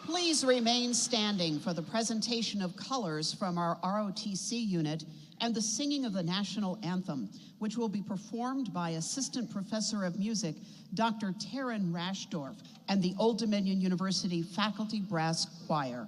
Please remain standing for the presentation of colors from our ROTC unit and the singing of the national anthem, which will be performed by Assistant Professor of Music, Dr. Taryn Rashdorf, and the Old Dominion University Faculty Brass Choir.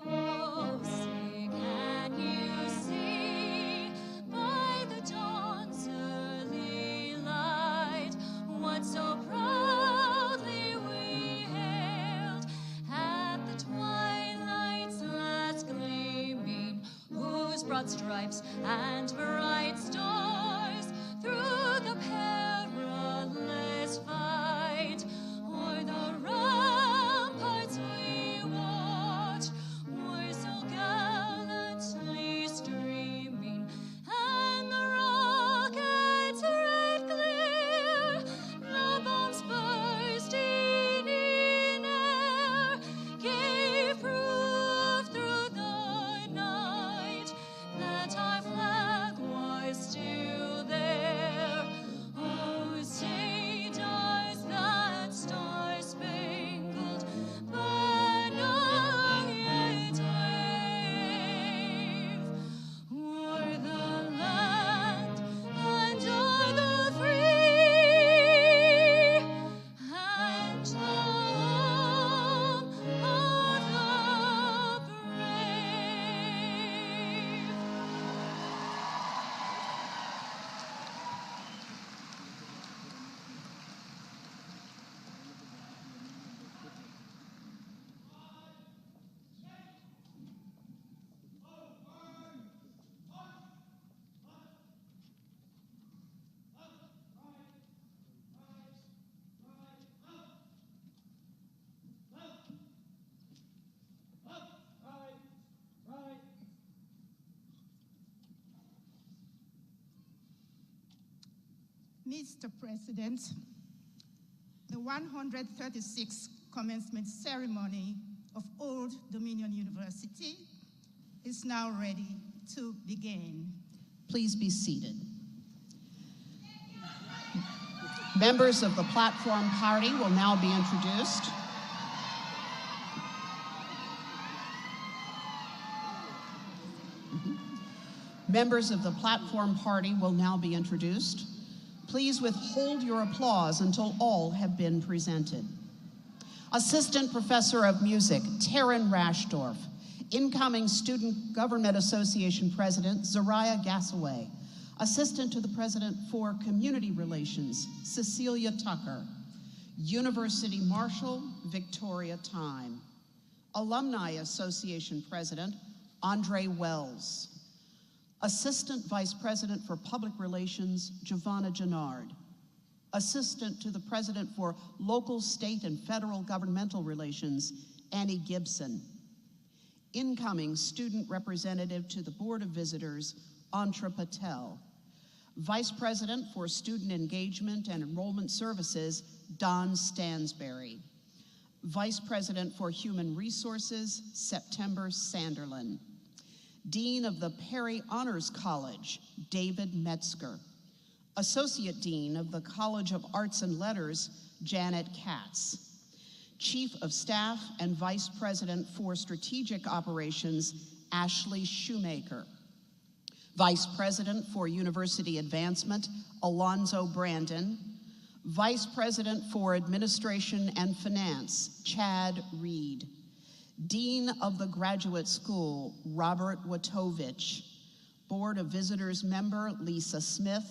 Oh, say, can you see by the dawn's early light what so proudly we hailed at the twilight's last gleaming, whose broad stripes and bright stars through the perilous fight o'er the ramparts we watched were so gallantly streaming, and the rockets' red glare, the bombs bursting in air, gave proof through the night that our flag was still there. Oh, say does that star-spangled banner yet wave o'er the land and o'er the free and the home of the brave? Mr. President, the 136th commencement ceremony of Old Dominion University is now ready to begin. Please be seated. Members of the platform party will now be introduced. Members of the platform party will now be introduced. Please withhold your applause until all have been presented. Assistant Professor of Music, Taryn Rashdorf. Incoming Student Government Association President, Zariah Gassaway. Assistant to the President for Community Relations, Cecilia Tucker. University Marshal, Victoria Time. Alumni Association President, Andre Wells. Assistant Vice President for Public Relations, Giovanna Gennard. Assistant to the President for Local, State, and Federal Governmental Relations, Annie Gibson. Incoming Student Representative to the Board of Visitors, Antra Patel. Vice President for Student Engagement and Enrollment Services, Don Stansberry. Vice President for Human Resources, September Sanderlin. Dean of the Perry Honors College, David Metzger. Associate Dean of the College of Arts and Letters, Janet Katz. Chief of Staff and Vice President for Strategic Operations, Ashley Shoemaker. Vice President for University Advancement, Alonzo Brandon. Vice President for Administration and Finance, Chad Reed. Dean of the Graduate School, Robert Watovich. Board of Visitors member, Lisa Smith.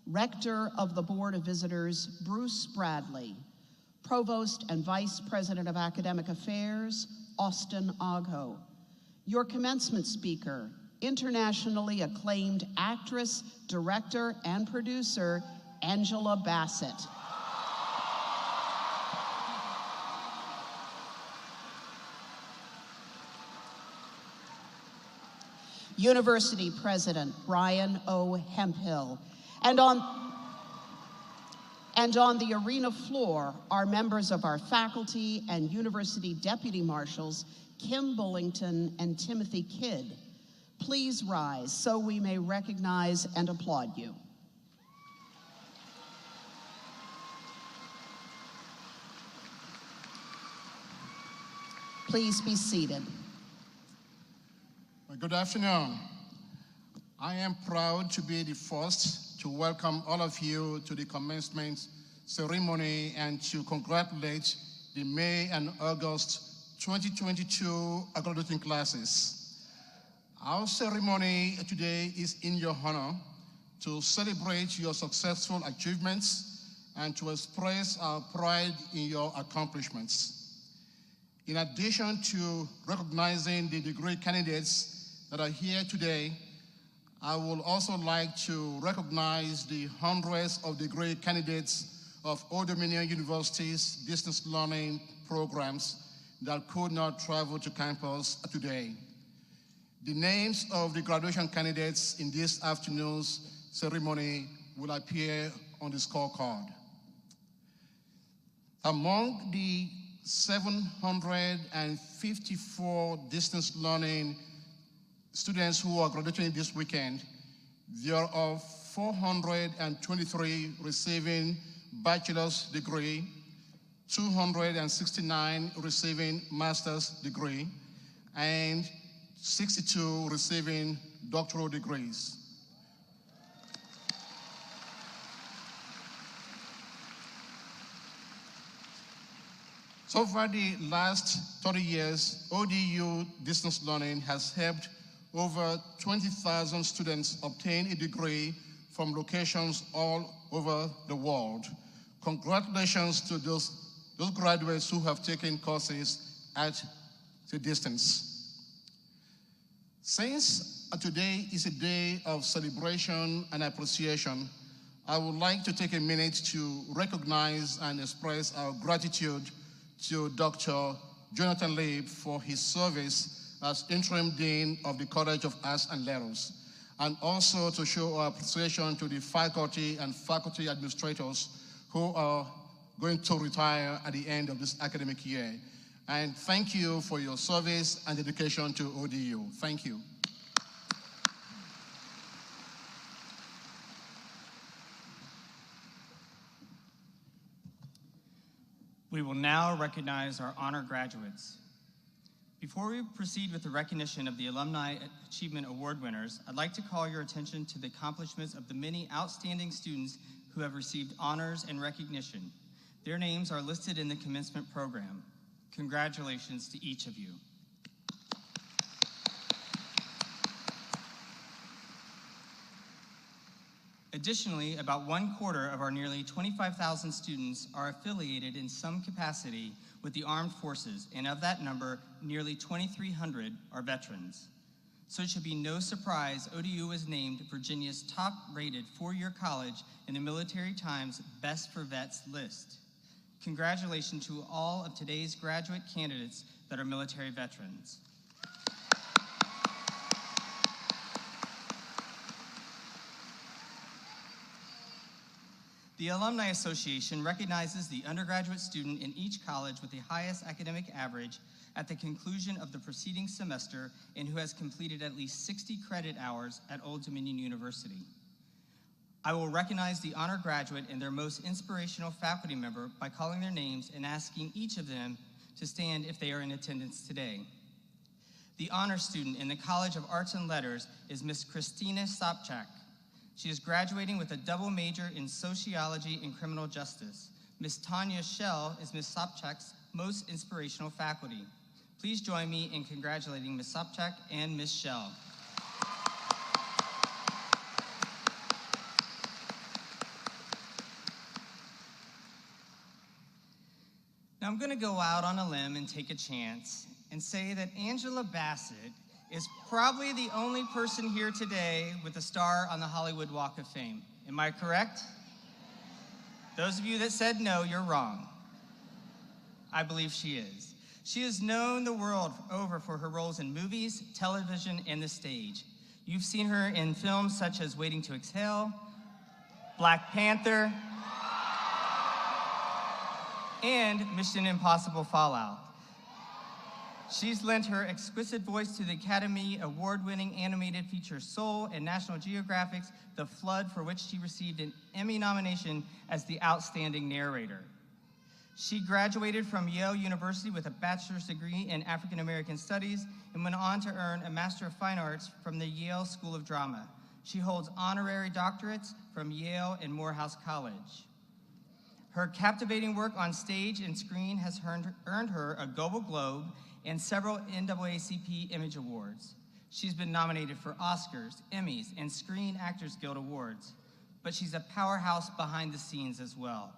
Rector of the Board of Visitors, Bruce Bradley. Provost and Vice President of Academic Affairs, Austin Ogho. Your commencement speaker, internationally acclaimed actress, director, and producer, Angela Bassett. University President, Brian O. Hemphill. And on the arena floor are members of our faculty and university deputy marshals, Kim Bullington and Timothy Kidd. Please rise so we may recognize and applaud you. Please be seated. Good afternoon. I am proud to be the first to welcome all of you to the commencement ceremony and to congratulate the May and August 2022 graduating classes. Our ceremony today is in your honor to celebrate your successful achievements and to express our pride in your accomplishments. In addition to recognizing the degree candidates that are here today, I would also like to recognize the hundreds of degree candidates of Old Dominion University's distance learning programs that could not travel to campus today. The names of the graduation candidates in this afternoon's ceremony will appear on the scorecard. Among the 754 distance learning students who are graduating this weekend, there are 423 receiving bachelor's degree, 269 receiving master's degree, and 62 receiving doctoral degrees. So far the last 30 years, ODU distance learning has helped over 20,000 students obtain a degree from locations all over the world. Congratulations to those graduates who have taken courses at the distance. Since today is a day of celebration and appreciation, I would like to take a minute to recognize and express our gratitude to Dr. Jonathan Leib for his service as Interim Dean of the College of Arts and Letters, and also to show our appreciation to the faculty and faculty administrators who are going to retire at the end of this academic year. And thank you for your service and dedication to ODU. Thank you. We will now recognize our honor graduates. Before we proceed with the recognition of the Alumni Achievement Award winners, I'd like to call your attention to the accomplishments of the many outstanding students who have received honors and recognition. Their names are listed in the commencement program. Congratulations to each of you. Additionally, about 1/4 of our nearly 25,000 students are affiliated in some capacity with the armed forces, and of that number, nearly 2,300 are veterans. So it should be no surprise ODU was named Virginia's top-rated four-year college in the Military Times Best for Vets list. Congratulations to all of today's graduate candidates that are military veterans. The Alumni Association recognizes the undergraduate student in each college with the highest academic average at the conclusion of the preceding semester and who has completed at least 60 credit hours at Old Dominion University. I will recognize the honor graduate and their most inspirational faculty member by calling their names and asking each of them to stand if they are in attendance today. The honor student in the College of Arts and Letters is Miss Christina Sobchak. She is graduating with a double major in sociology and criminal justice. Ms. Tanya Schell is Ms. Sobchak's most inspirational faculty. Please join me in congratulating Ms. Sobchak and Ms. Schell. Now I'm going to go out on a limb and take a chance and say that Angela Bassett is probably the only person here today with a star on the Hollywood Walk of Fame. Am I correct? Those of you that said no, you're wrong. I believe she is. She is known the world over for her roles in movies, television, and the stage. You've seen her in films such as Waiting to Exhale, Black Panther, and Mission Impossible Fallout. She's lent her exquisite voice to the Academy Award-winning animated feature Soul and National Geographic's The Flood, for which she received an Emmy nomination as the Outstanding Narrator. She graduated from Yale University with a bachelor's degree in African American Studies and went on to earn a Master of Fine Arts from the Yale School of Drama. She holds honorary doctorates from Yale and Morehouse College. Her captivating work on stage and screen has earned her a Global Globe and several NAACP Image Awards. She's been nominated for Oscars, Emmys, and Screen Actors Guild Awards, but she's a powerhouse behind the scenes as well.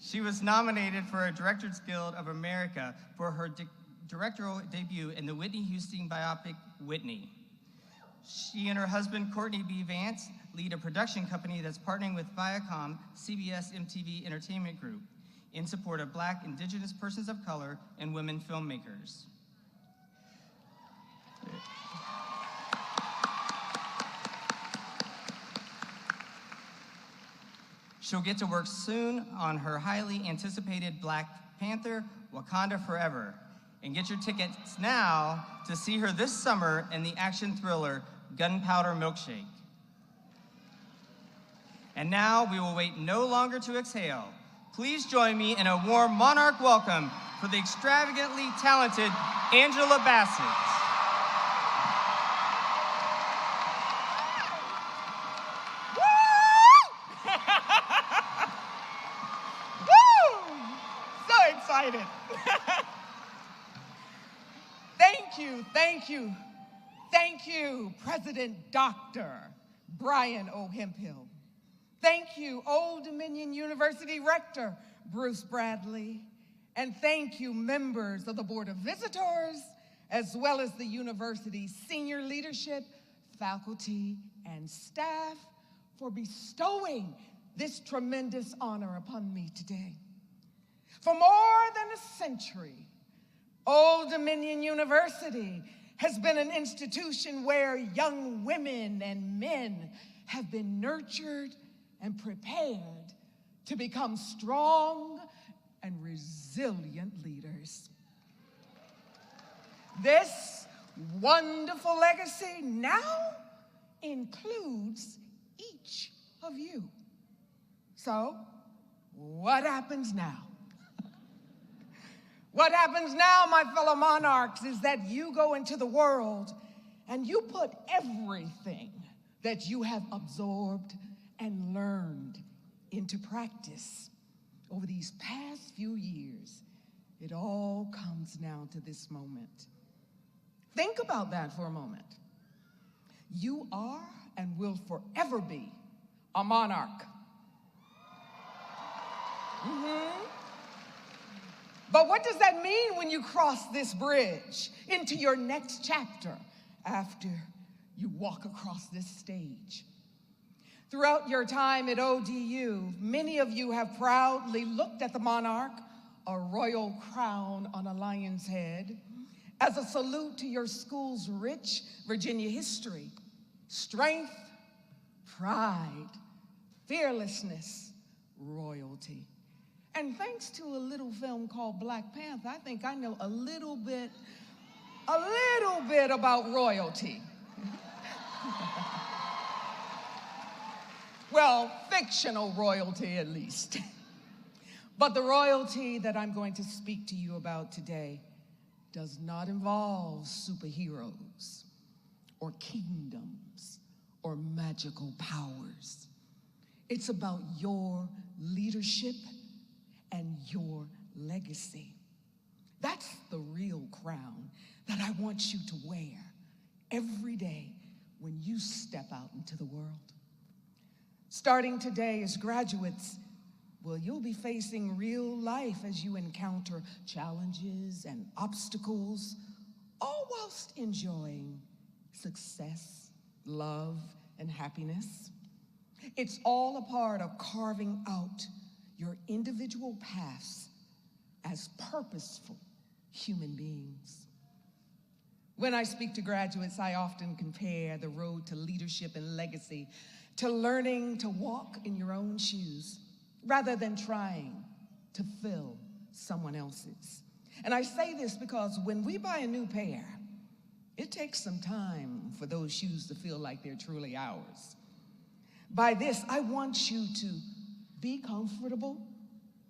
She was nominated for a Directors Guild of America for her directorial debut in the Whitney Houston biopic, Whitney. She and her husband, Courtney B. Vance, lead a production company that's partnering with Viacom, CBS MTV Entertainment Group, in support of Black, Indigenous persons of color, and women filmmakers. She'll get to work soon on her highly anticipated Black Panther, Wakanda Forever. And get your tickets now to see her this summer in the action thriller Gunpowder Milkshake. And now we will wait no longer to exhale. Please join me in a warm monarch welcome for the extravagantly talented Angela Bassett. Woo! Woo! So excited. Thank you, President Dr. Brian O. Hemphill. Thank you, Old Dominion University Rector Bruce Bradley. And thank you, members of the Board of Visitors, as well as the university's senior leadership, faculty, and staff for bestowing this tremendous honor upon me today. For more than a century, Old Dominion University has been an institution where young women and men have been nurtured and prepared to become strong and resilient leaders. This wonderful legacy now includes each of you. So, what happens now? What happens now, my fellow monarchs, is that you go into the world and you put everything that you have absorbed and learned into practice over these past few years. It all comes now to this moment. Think about that for a moment. You are and will forever be a monarch. But what does that mean when you cross this bridge into your next chapter after you walk across this stage? Throughout your time at ODU, many of you have proudly looked at the monarch, a royal crown on a lion's head, as a salute to your school's rich Virginia history, strength, pride, fearlessness, royalty. And thanks to a little film called Black Panther, I think I know a little bit about royalty. Well, fictional royalty at least. But the royalty that I'm going to speak to you about today does not involve superheroes or kingdoms or magical powers. It's about your leadership and your legacy. That's the real crown that I want you to wear every day when you step out into the world. Starting today as graduates, well, you'll be facing real life as you encounter challenges and obstacles, all whilst enjoying success, love, and happiness. It's all a part of carving out your individual paths as purposeful human beings. When I speak to graduates, I often compare the road to leadership and legacy to learning to walk in your own shoes rather than trying to fill someone else's. And I say this because when we buy a new pair, it takes some time for those shoes to feel like they're truly ours. By this, I want you to be comfortable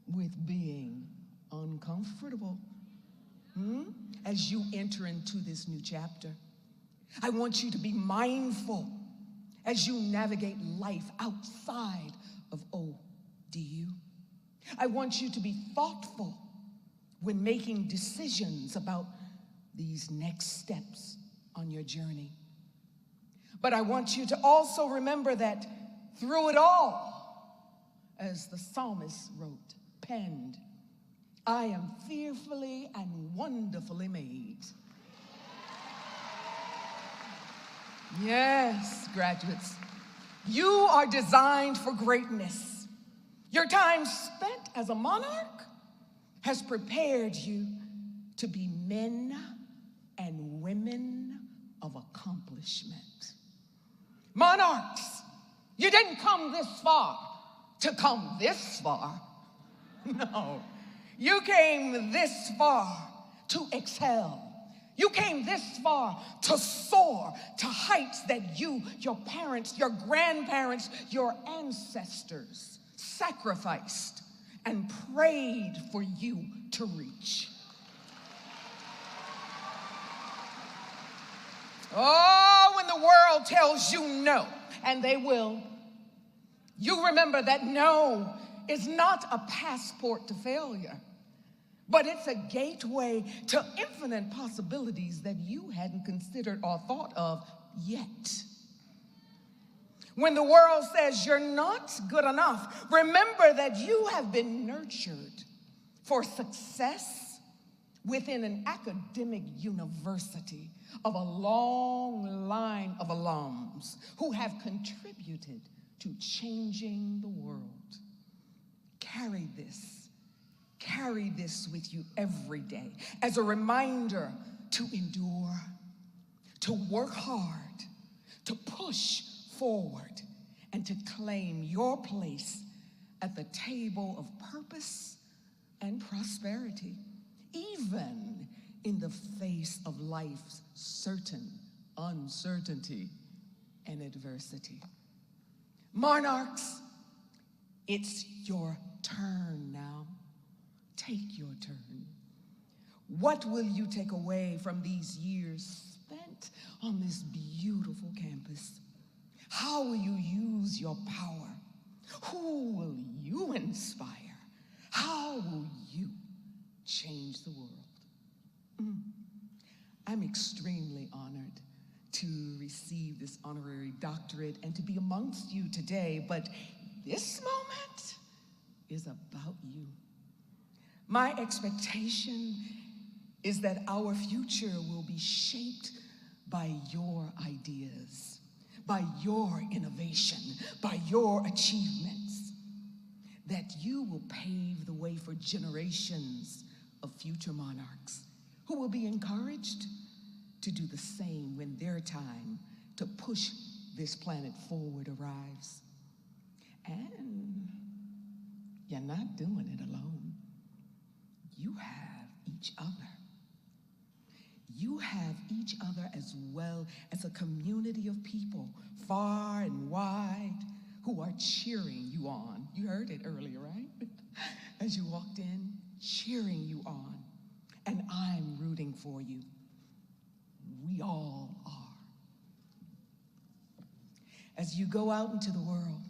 with being uncomfortable as you enter into this new chapter. I want you to be mindful as you navigate life outside of ODU. I want you to be thoughtful when making decisions about these next steps on your journey. But I want you to also remember that through it all, as the psalmist wrote, penned, I am fearfully and wonderfully made. Yes, graduates, you are designed for greatness. Your time spent as a monarch has prepared you to be men and women of accomplishment. Monarchs, you didn't come this far to come this far. No, you came this far to excel. You came this far to soar to heights that you, your parents, your grandparents, your ancestors sacrificed and prayed for you to reach. Oh, when the world tells you no, and they will, you remember that no is not a passport to failure, but it's a gateway to infinite possibilities that you hadn't considered or thought of yet. When the world says you're not good enough, remember that you have been nurtured for success within an academic university of a long line of alums who have contributed to changing the world. Carry this with you every day as a reminder to endure, to work hard, to push forward, and to claim your place at the table of purpose and prosperity, even in the face of life's certain uncertainty and adversity. Monarchs, it's your turn now. Take your turn. What will you take away from these years spent on this beautiful campus? How will you use your power? Who will you inspire? How will you change the world? I'm extremely honored to receive this honorary doctorate and to be amongst you today, but this moment is about you. My expectation is that our future will be shaped by your ideas, by your innovation, by your achievements, that you will pave the way for generations of future monarchs who will be encouraged to do the same when their time to push this planet forward arrives. And you're not doing it alone. You have each other. You have each other as well as a community of people far and wide who are cheering you on. You heard it earlier, right? As you walked in, cheering you on. And I'm rooting for you. We all are. As you go out into the world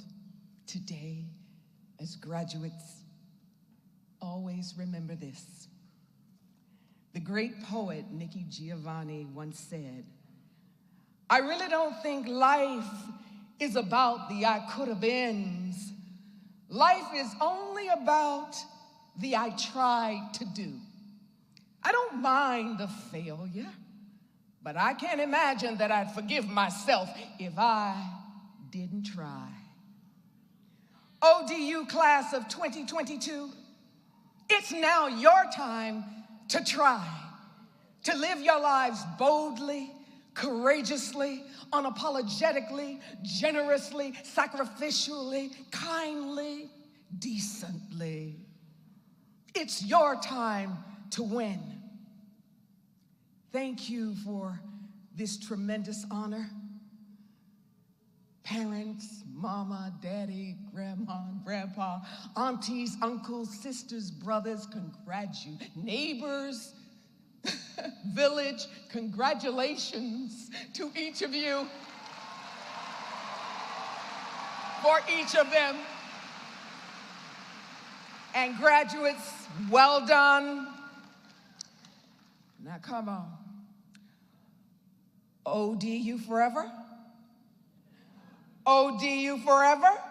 today as graduates, always remember this. The great poet Nikki Giovanni once said, "I really don't think life is about the I could have beens. Life is only about the I tried to do. I don't mind the failure, but I can't imagine that I'd forgive myself if I didn't try." ODU class of 2022, it's now your time to try, to live your lives boldly, courageously, unapologetically, generously, sacrificially, kindly, decently. It's your time to win. Thank you for this tremendous honor. Parents, mama, daddy, grandma, grandpa, aunties, uncles, sisters, brothers, neighbors, village, congratulations to each of you for each of them. And graduates, well done. Now come on. ODU forever? ODU forever?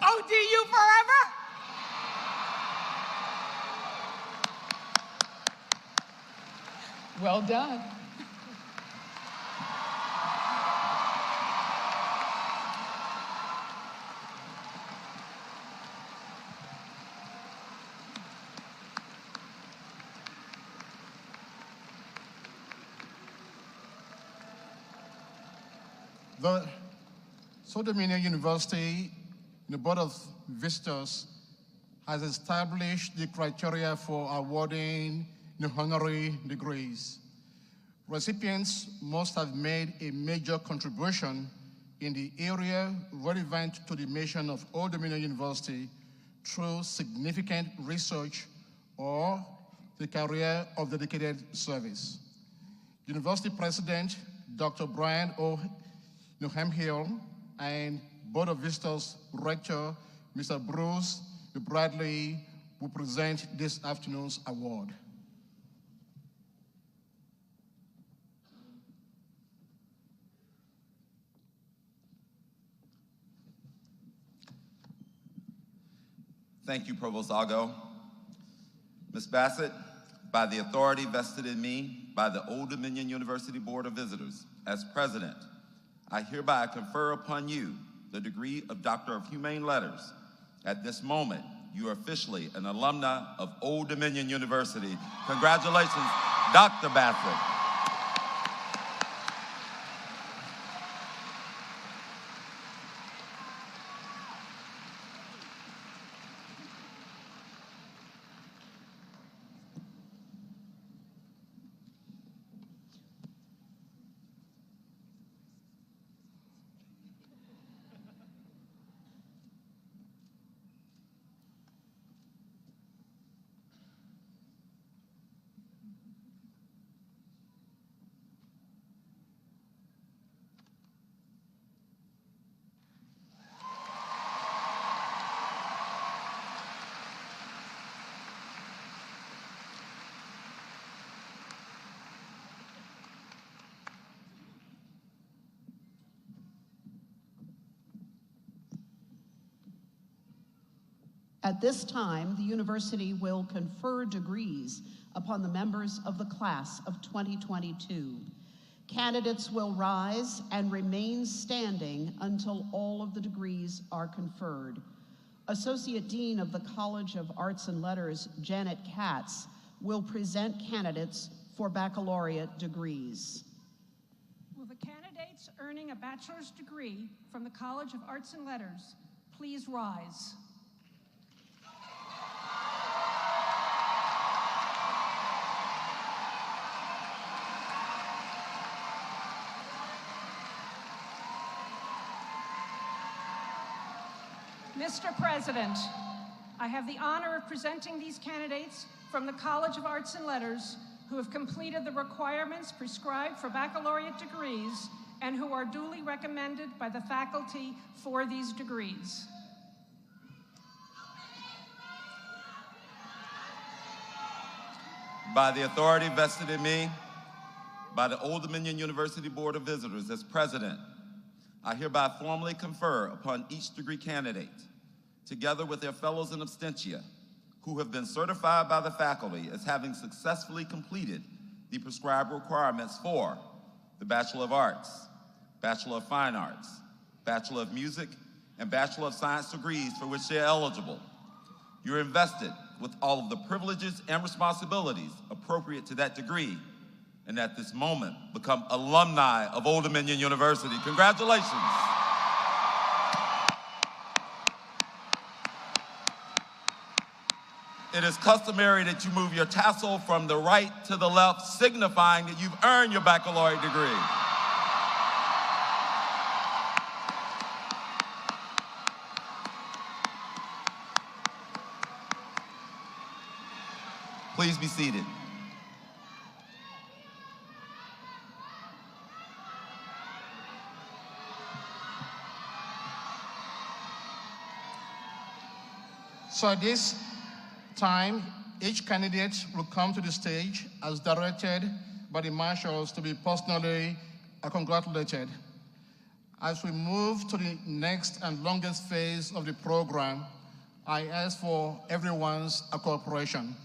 ODU forever? Well done. The South Dominion University, the Board of Visitors, has established the criteria for awarding the honorary degrees. Recipients must have made a major contribution in the area relevant to the mission of Old Dominion University through significant research or the career of dedicated service. University President, Dr. Brian O. Hemphill, and Board of Visitors Rector, Mr. Bruce Bradley, will present this afternoon's award. Thank you, Provost Algo. Ms. Bassett, by the authority vested in me by the Old Dominion University Board of Visitors, as president, I hereby confer upon you the degree of Doctor of Humane Letters. At this moment, you are officially an alumna of Old Dominion University. Congratulations, Dr. Bassett. At this time, the university will confer degrees upon the members of the class of 2022. Candidates will rise and remain standing until all of the degrees are conferred. Associate Dean of the College of Arts and Letters, Janet Katz, will present candidates for baccalaureate degrees. Will the candidates earning a bachelor's degree from the College of Arts and Letters please rise? Mr. President, I have the honor of presenting these candidates from the College of Arts and Letters who have completed the requirements prescribed for baccalaureate degrees and who are duly recommended by the faculty for these degrees. By the authority vested in me by the Old Dominion University Board of Visitors as president, I hereby formally confer upon each degree candidate, together with their fellows in absentia, who have been certified by the faculty as having successfully completed the prescribed requirements for the Bachelor of Arts, Bachelor of Fine Arts, Bachelor of Music, and Bachelor of Science degrees for which they are eligible. You're invested with all of the privileges and responsibilities appropriate to that degree, and at this moment become alumni of Old Dominion University. Congratulations. It is customary that you move your tassel from the right to the left, signifying that you've earned your baccalaureate degree. Please be seated. So at this time, each candidate will come to the stage as directed by the marshals to be personally congratulated. As we move to the next and longest phase of the program, I ask for everyone's cooperation.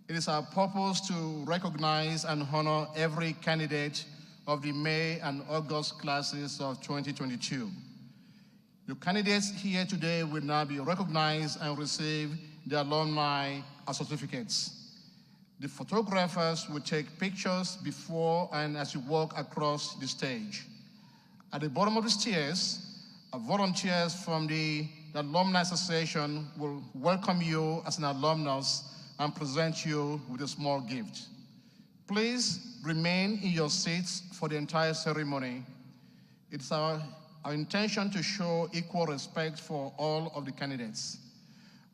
It is our purpose to recognize and honor every candidate of the May and August classes of 2022. The candidates here today will now be recognized and receive their alumni certificates. The photographers will take pictures before and as you walk across the stage. At the bottom of the stairs, volunteers from the Alumni Association will welcome you as an alumnus and present you with a small gift. Please remain in your seats for the entire ceremony. It's our intention to show equal respect for all of the candidates.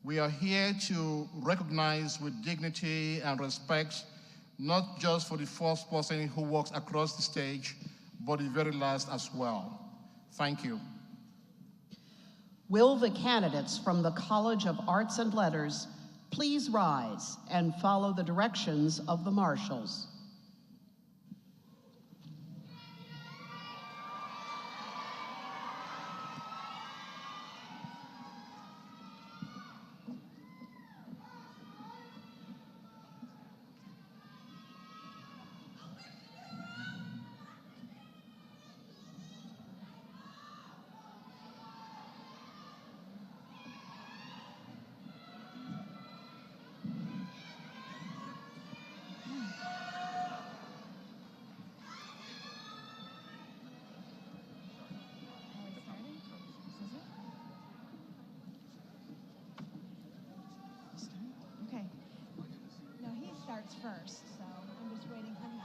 We are here to recognize with dignity and respect, not just for the first person who walks across the stage, but the very last as well. Thank you. Will the candidates from the College of Arts and Letters please rise and follow the directions of the marshals? First, so I'm just waiting for him.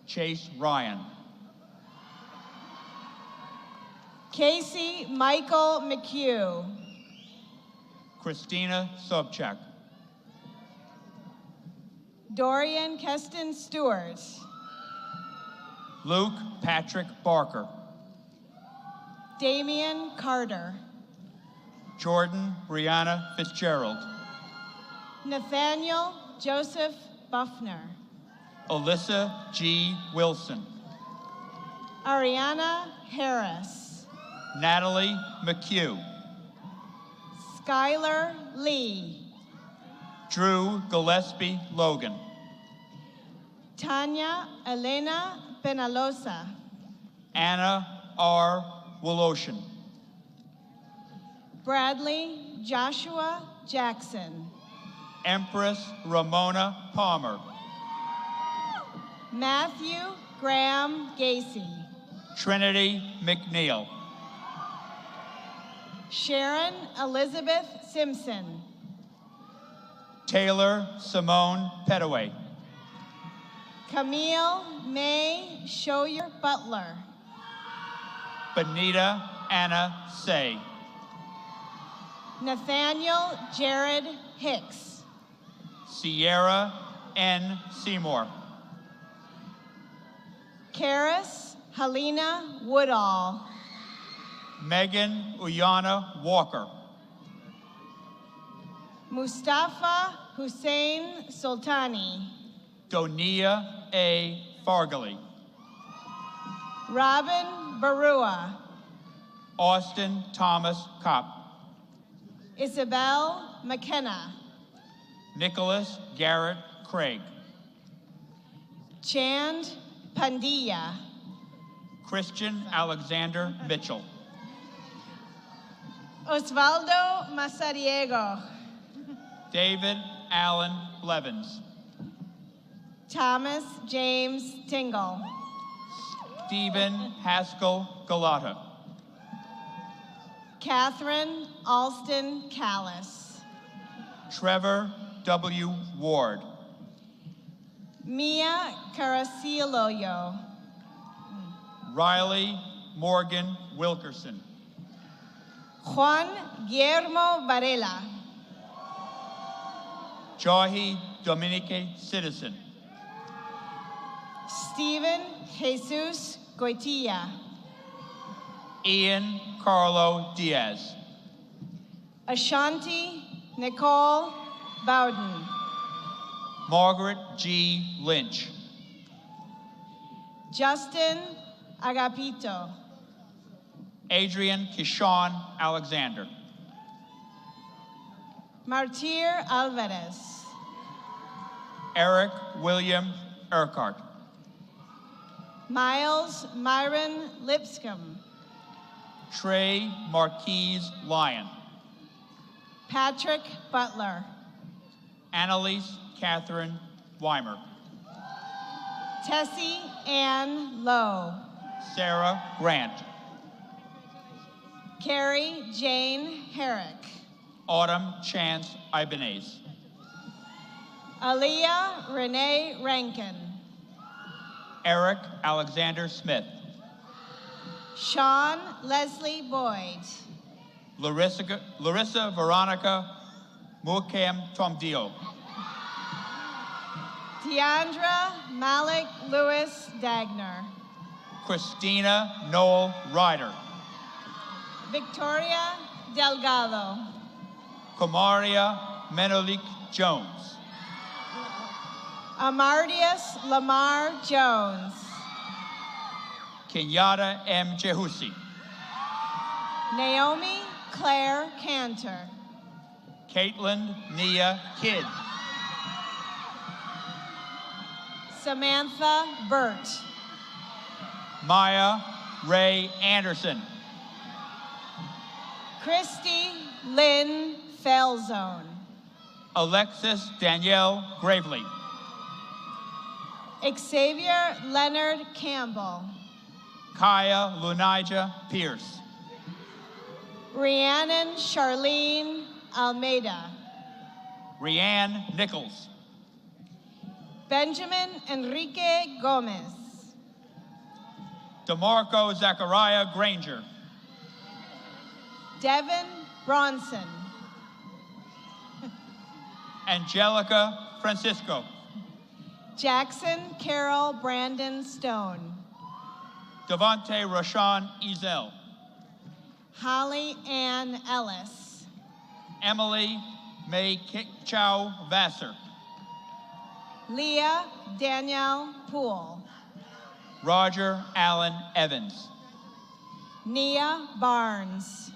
Chase Ryan. Casey Michael McHugh. Christina Sobchak. Dorian Keston Stewart. Luke Patrick Barker. Damian Carter. Jordan Brianna Fitzgerald. Nathaniel Joseph Buffner. Alyssa G. Wilson. Ariana Harris. Natalie McHugh. Skylar Lee. Drew Gillespie Logan. Tanya Elena Penalosa. Anna R. Woloshin. Bradley Joshua Jackson. Empress Ramona Palmer. Matthew Graham Gacy. Trinity McNeil. Sharon Elizabeth Simpson. Taylor Simone Petaway. Camille May Shoyer Butler. Benita Anna Say. Nathaniel Jared Hicks. Sierra N. Seymour. Karis Helena Woodall. Megan Uyana Walker. Mustafa Hussein Sultani. Donia A. Fargali. Robin Barua. Austin Thomas Kopp. Isabel McKenna. Nicholas Garrett Craig. Chand Pandilla. Christian Alexander Mitchell. Osvaldo Masariego. David Allen Blevins. Thomas James Tingle. Stephen Haskell Galata. Catherine Alston Callis. Trevor W. Ward. Mia Caraciloyo. Riley Morgan Wilkerson. Juan Guillermo Varela. Jahi Dominique Citizen. Stephen Jesus Goitilla. Ian Carlo Diaz. Ashanti Nicole Bowden. Margaret G. Lynch. Justin Agapito. Adrian Kishon Alexander. Martir Alvarez. Eric William Urquhart. Miles Myron Lipscomb. Trey Marquise Lyon. Patrick Butler. Annalise Catherine Weimer. Tessie Ann Lowe. Sarah Grant. Carrie Jane Herrick. Autumn Chance Ibanez. Aaliyah Renee Rankin. Eric Alexander Smith. Sean Leslie Boyd. Larissa Veronica Mukam Tomdio. Deandra Malik Lewis Dagner. Christina Noel Ryder. Victoria Delgado. Kamaria Menelik Jones. Amardius Lamar Jones. Kenyatta M. Jehusi. Naomi Claire Cantor. Caitlin Nia Kidd. Samantha Burt. Maya Ray Anderson. Christy Lynn Felzone. Alexis Danielle Gravely. Xavier Leonard Campbell. Kaya Lunija Pierce. Rhiannon Charlene Almeida. Rianne Nichols. Benjamin Enrique Gomez. DeMarco Zachariah Granger. Devin Bronson. Angelica Francisco. Jackson Carol Brandon Stone. Devontae Rashawn Ezel. Holly Ann Ellis. Emily May Chow Vassar. Leah Danielle Poole. Roger Allen Evans. Nia Barnes.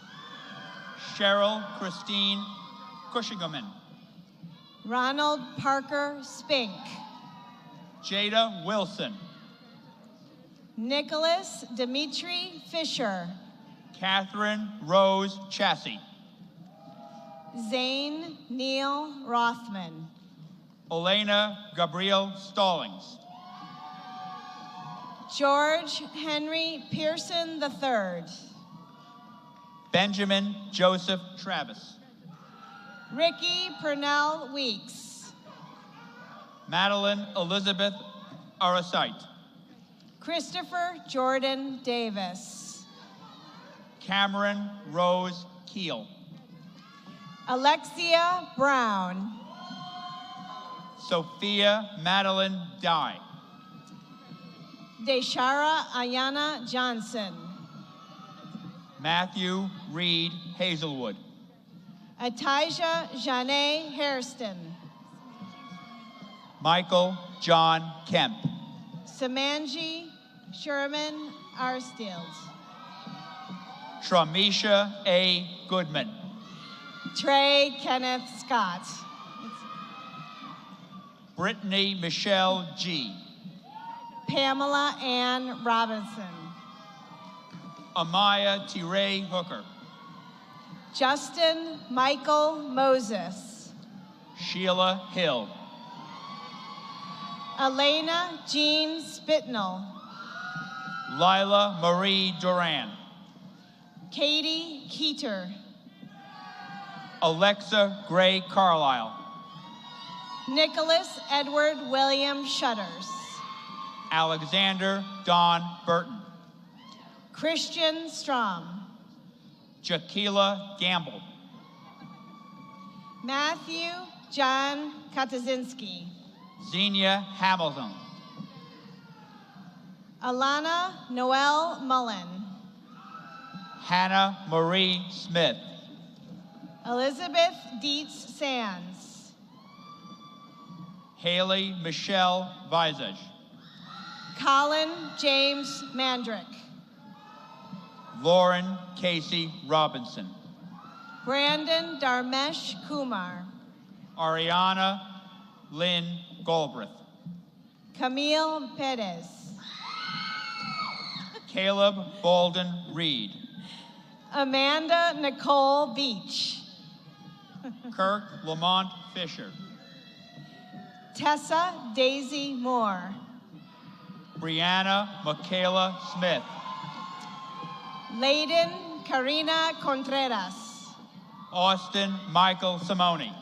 Cheryl Christine Cushingerman. Ronald Parker Spink. Jada Wilson. Nicholas Dimitri Fisher. Catherine Rose Chassie. Zane Neil Rothman. Elena Gabrielle Stallings. George Henry Pearson III. Benjamin Joseph Travis. Ricky Purnell Weeks. Madeline Elizabeth Arasite. Christopher Jordan Davis. Cameron Rose Keel. Alexia Brown. Sophia Madeline Dye. Deshara Ayana Johnson. Matthew Reed Hazelwood. Ataija Janae Hairston. Michael John Kemp. Samanji Sherman Arstield. Tramisha A. Goodman. Trey Kenneth Scott. Brittany Michelle G. Pamela Ann Robinson. Amaya T. Hooker. Justin Michael Moses. Sheila Hill. Elena Jean Spitnell. Lila Marie Duran. Katie Keeter. Alexa Gray Carlisle. Nicholas Edward William Shutters. Alexander Don Burton. Christian Strom. Jaquila Gamble. Matthew John Katazinski. Xenia Hamilton. Alana Noel Mullen. Hannah Marie Smith. Elizabeth Dietz Sands. Haley Michelle Visage. Colin James Mandrick. Lauren Casey Robinson. Brandon Darmesh Kumar. Ariana Lynn Galbraith. Camille Perez. Caleb Bolden Reed. Amanda Nicole Beach. Kirk Lamont Fisher. Tessa Daisy Moore. Brianna Michaela Smith. Layden Karina Contreras. Austin Michael Simone.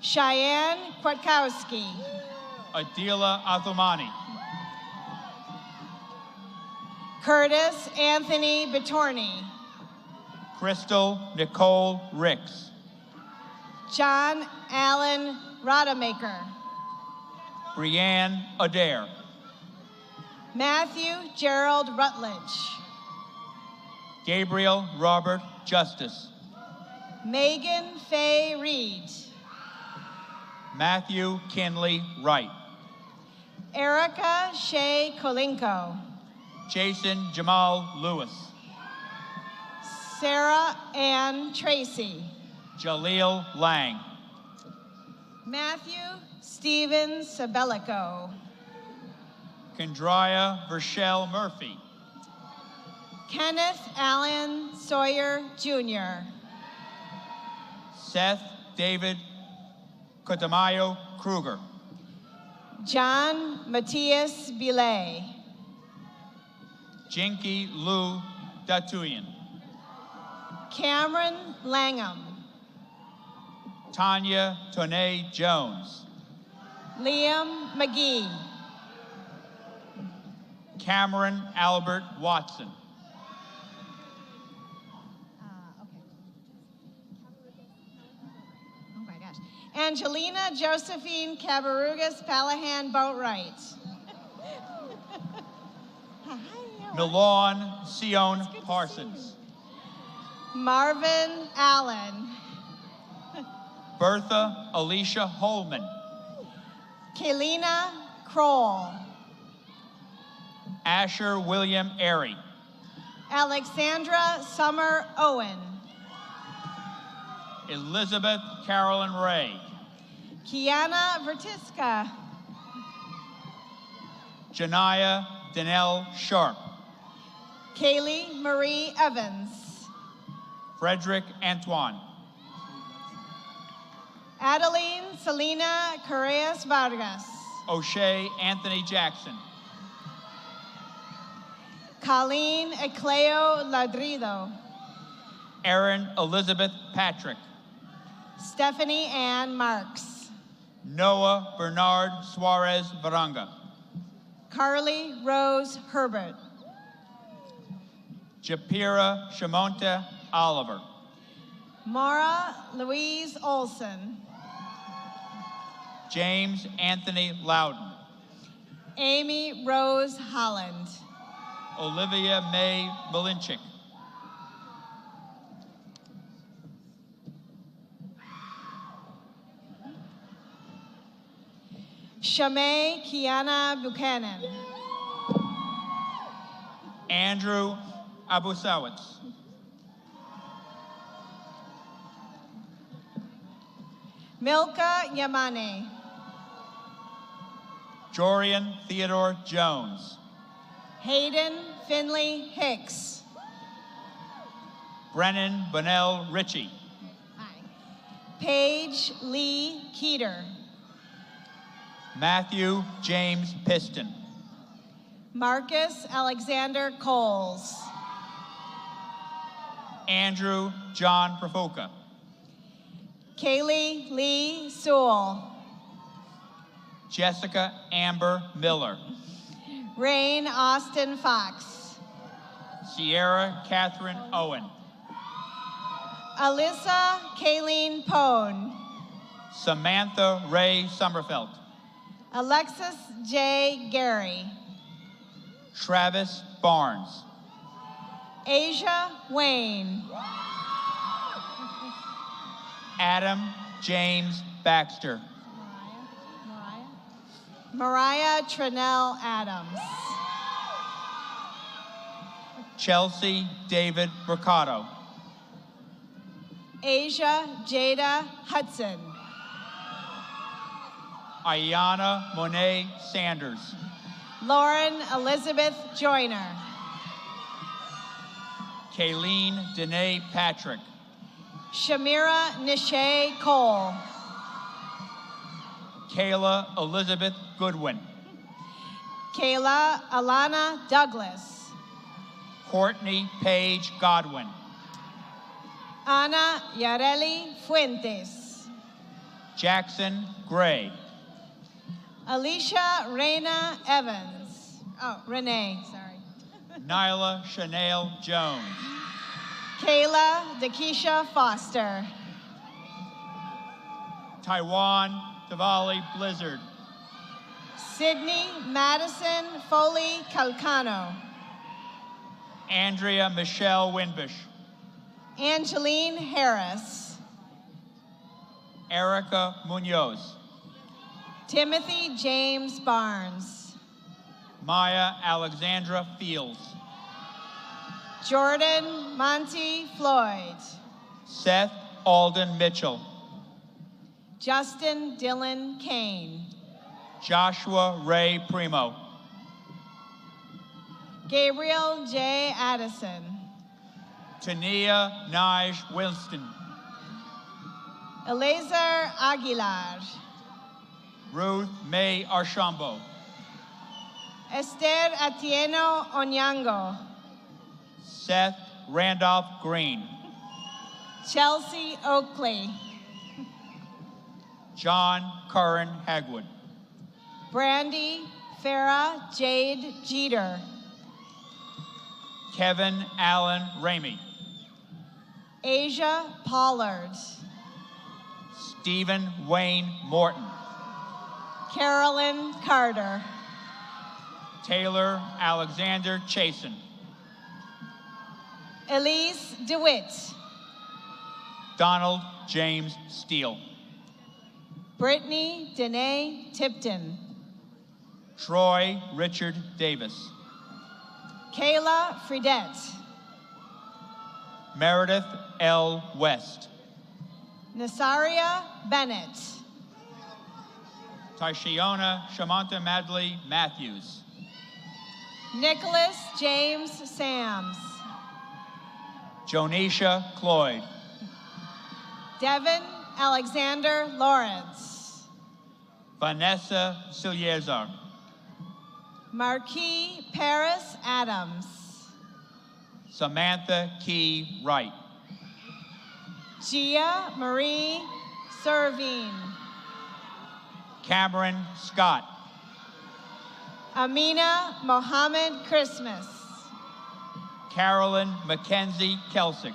Cheyenne Kwiatkowski. Adila Athumani. Curtis Anthony Bitorni. Crystal Nicole Ricks. John Allen Rodemaker. Brianne Adair. Matthew Gerald Rutledge. Gabriel Robert Justice. Megan Faye Reed. Matthew Kinley Wright. Erica Shea Kolinko. Jason Jamal Lewis. Sarah Ann Tracy. Jaleel Lang. Matthew Stephen Sabelico. Kendria Vershelle Murphy. Kenneth Allen Sawyer Jr. Seth David Cotamayo Kruger. John Matthias Bilay. Jinky Lou Datuyan. Cameron Langham. Tanya Tonay Jones. Liam McGee. Cameron Albert Watson. Oh my gosh. Angelina Josephine Cabarugas Palahan Boatwright. Milan Sion Parsons. Marvin Allen. Bertha Alicia Holman. Kaylina Kroll. Asher William Airy. Alexandra Summer Owen. Elizabeth Carolyn Ray. Kiana Vertiska. Janaya Danelle Sharp. Kaylee Marie Evans. Frederick Antoine. Adeline Selena Correas Vargas. O'Shea Anthony Jackson. Colleen Ecleo Ladrido. Erin Elizabeth Patrick. Stephanie Ann Marks. Noah Bernard Suarez Varanga. Carly Rose Herbert. Japira Shamonta Oliver. Mara Louise Olson. James Anthony Loudon. Amy Rose Holland. Olivia May Malinchik. Shamay Kiana Buchanan. Andrew Abusawitz. Milka Yamane. Jorian Theodore Jones. Hayden Finley Hicks. Brennan Bonnell Ritchie. Paige Lee Keeter. Matthew James Piston. Marcus Alexander Coles. Andrew John Profoca. Kaylee Lee Sewell. Jessica Amber Miller. Rain Austin Fox. Sierra Catherine Owen. Alyssa Kayleen Pone. Samantha Ray Sommerfeld. Alexis J. Gary. Travis Barnes. Asia Wayne. Adam James Baxter. Mariah Trinell Adams. Chelsea David Mercado. Asia Jada Hudson. Ayana Monet Sanders. Lauren Elizabeth Joyner. Kayleen Danae Patrick. Shamira Nishay Cole. Kayla Elizabeth Goodwin. Kayla Alana Douglas. Courtney Paige Godwin. Ana Yareli Fuentes. Jackson Gray. Alicia Reyna Evans. Oh, Renee, sorry. Nyla Chanel Jones. Kayla Dakisha Foster. Taiwan Tavali Blizzard. Sydney Madison Foley Calcano. Andrea Michelle Winbush. Angeline Harris. Erica Munoz. Timothy James Barnes. Maya Alexandra Fields. Jordan Monty Floyd. Seth Alden Mitchell. Justin Dylan Kane. Joshua Ray Primo. Gabriel J. Addison. Tania Nige Winston. Eleazar Aguilar. Ruth May Archambault. Esther Atieno Onyango. Seth Randolph Green. Chelsea Oakley. John Curran Hagwood. Brandy Farah Jade Jeter. Kevin Allen Ramey. Asia Pollard. Stephen Wayne Morton. Carolyn Carter. Taylor Alexander Chasen. Elise DeWitt. Donald James Steele. Brittany Danae Tipton. Troy Richard Davis. Kayla Fredette. Meredith L. West. Nasaria Bennett. Taishiona Shamanta Madley Matthews. Nicholas James Sams. Jonisha Cloyd. Devin Alexander Lawrence. Vanessa Siliezer. Marquis Paris Adams. Samantha Key Wright. Gia Marie Servine. Cameron Scott. Amina Mohammed Christmas. Carolyn Mackenzie Kelsick.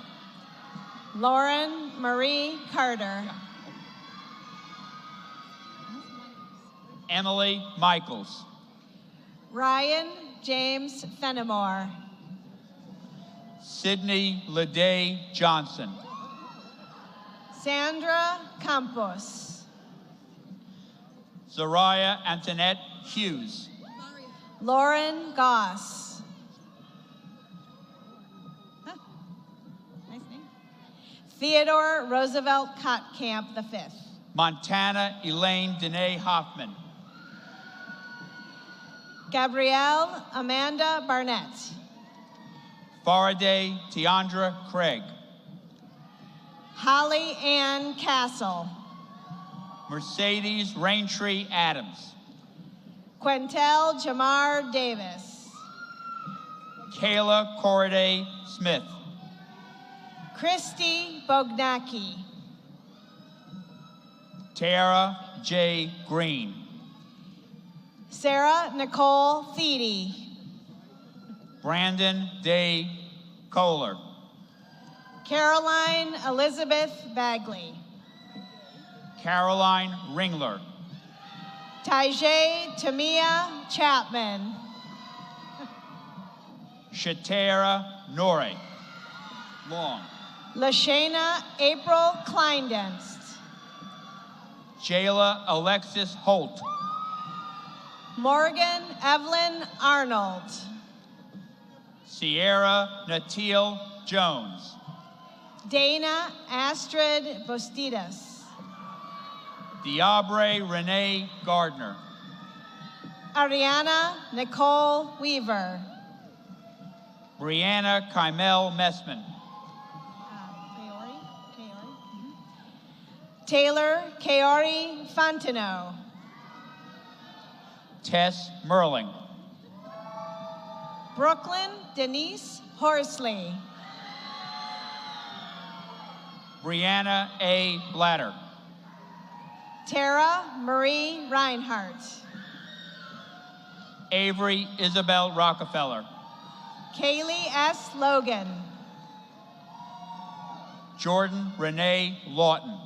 Lauren Marie Carter. Emily Michaels. Ryan James Fenimore. Sydney Leday Johnson. Sandra Campos. Zariah Antoinette Hughes. Lauren Goss. Nice name. Theodore Roosevelt Kottkamp V. Montana Elaine Danae Hoffman. Gabrielle Amanda Barnett. Faraday Tiandra Craig. Holly Ann Castle. Mercedes Raintree Adams. Quentel Jamar Davis. Kayla Corriday Smith. Christy Bognacki. Tara J. Green. Sarah Nicole Thiede. Brandon Day Kohler. Caroline Elizabeth Bagley. Caroline Ringler. Tajay Tamia Chapman. Shatara Nore. Long. Lashana April Kleindenst. Jayla Alexis Holt. Morgan Evelyn Arnold. Sierra Natil Jones. Dana Astrid Bostidas. Diabre Renee Gardner. Ariana Nicole Weaver. Brianna Kymel Messman. Taylor Kaori Fontenot. Tess Merling. Brooklyn Denise Horsley. Brianna A. Blatter. Tara Marie Reinhardt. Avery Isabel Rockefeller. Kaylee S. Logan. Jordan Renee Lawton.